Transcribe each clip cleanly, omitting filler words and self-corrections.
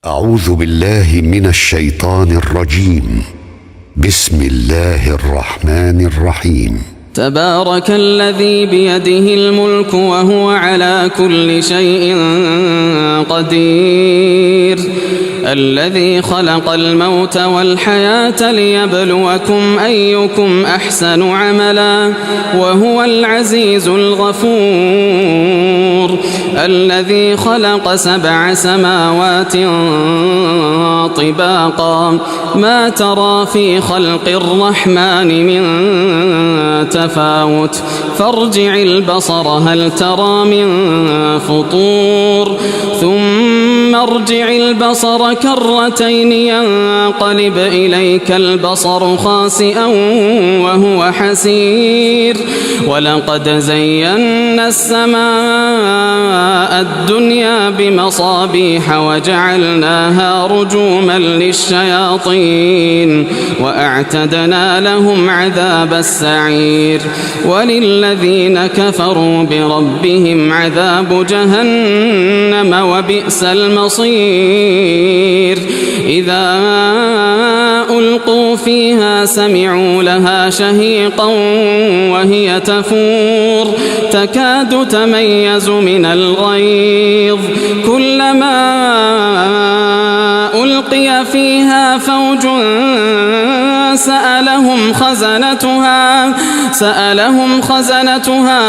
أعوذ بالله من الشيطان الرجيم. بسم الله الرحمن الرحيم. تبارك الذي بيده الملك وهو على كل شيء قدير، الذي خلق الموت والحياة ليبلوكم أيكم أحسن عملا وهو العزيز الغفور، الذي خلق 7 سماوات طباقا ما ترى في خلق الرحمن من تفاوت فارجع البصر هل ترى من فطور ثم ارجع البصر كرتين ينقلب إليك البصر خاسئا وهو حسير، ولقد زينا السماء الدنيا بمصابيح وجعلناها رجوما للشياطين وأعتدنا لهم عذاب السعير، وللذين كفروا بربهم عذاب جهنم وبئس المصير. إذا ألقوا فيها سمعوا لها شهيقا وهي تفور تكاد تميز من الغيظ، كلما ألقي فيها فوج سألهم خزنتها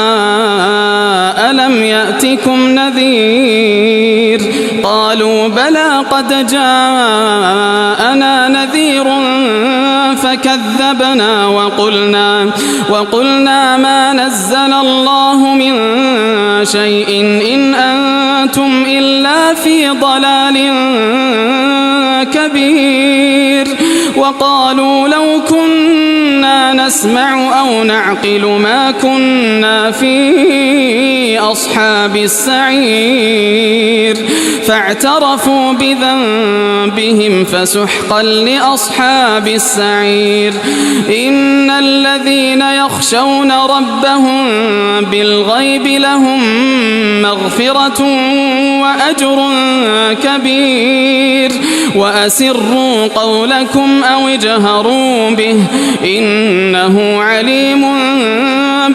ألم يأتكم نذير؟ قالوا بلى قد جاءنا نذير فكذبنا وقلنا ما نزل الله من شيء إن أنتم إلا في ضلال كبير. وقالوا لو كنا نسمع أو نعقل ما كنا في أصحاب السعير، فاعترفوا بذنبهم فسحقا لأصحاب السعير. إن الذين يخشون ربهم بالغيب لهم مغفرة وأجر كبير، وأسروا قولكم أو اجهروا به إنه عليم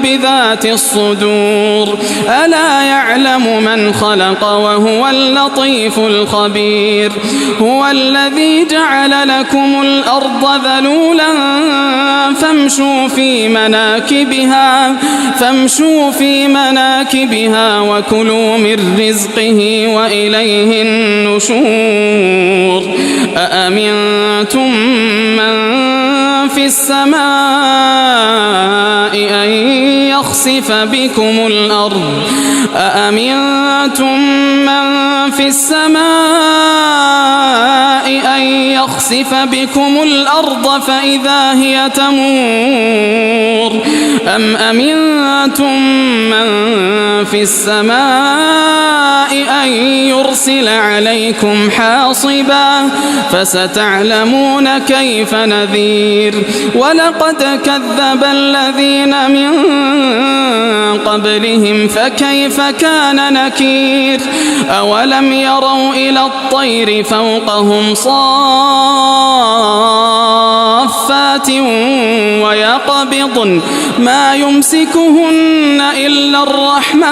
بذات الصدور. ألا يعلم من خلق وهو اللطيف الخبير. هو الذي جعل لكم الأرض ذلولا فامشوا في مناكبها وكلوا من رزقه وإليه النشور. أأمنتم من في السماء أن يخسف بكم الأرض فإذا هي تمور، أم أمنتم من في السماء أن يرسل عليكم حاصبا فستعلمون كيف نذير. ولقد كذب الذين من قبلهم فكيف كان نكير. أولم يروا إلى الطير فوقهم صافات ويقبضن ما يمسكهن إلا الرحمن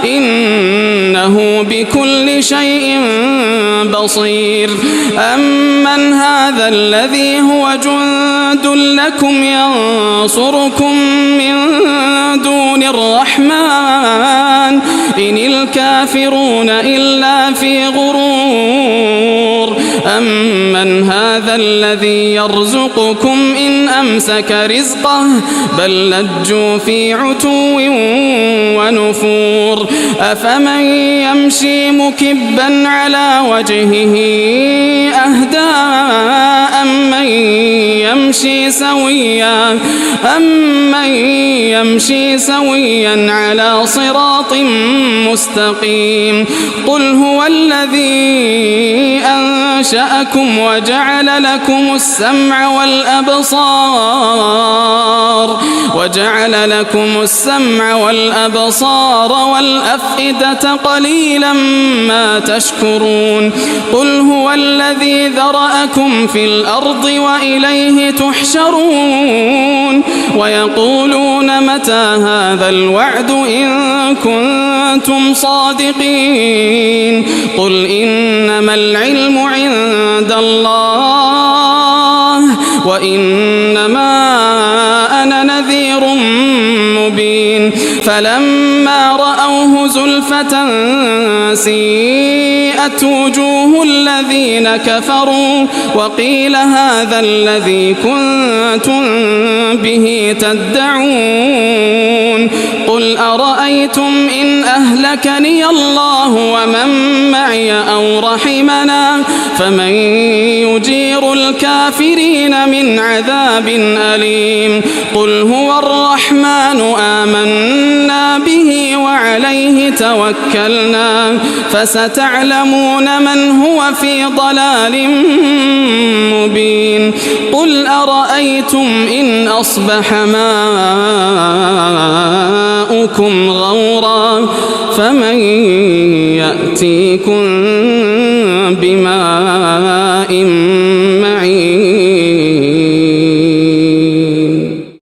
إنه بكل شيء بصير. أمن هذا الذي هو جند لكم ينصركم من دون الرحمن إن الكافرون إلا في غرور. أمن هذا الذي يرزقكم إن أمسك رزقه بل لجوا في عتو ونفور. أفمن يمشي مكبا على وجهه أهدى أمن يمشي سويا على صراط مستقيم. قل هو الذي أنشأكم وجعل لكم السمع والأبصار والأفئدة قليلا ما تشكرون قل هو الذي ذرأكم في الأرض وإليه تحشرون ويقولون متى هذا الوعد إن كنتم صادقين قل إنما العلم عند الله وإنما أنا نذير مبين فلما رأوه زلفة سيئت وجوه الذين كفروا وقيل هذا الذي كنتم به تدعون قل أرأيتم إن أهلكني الله ومن معي أو رحمنا فمن يجير الكافرين من عذاب أليم قل هو الرحمن آمنا به وعليه توكلنا فستعلمون من هو في ضلال مبين قل أرأيتم إن أصبح ماؤكم غورا فمن يأتيكم بماء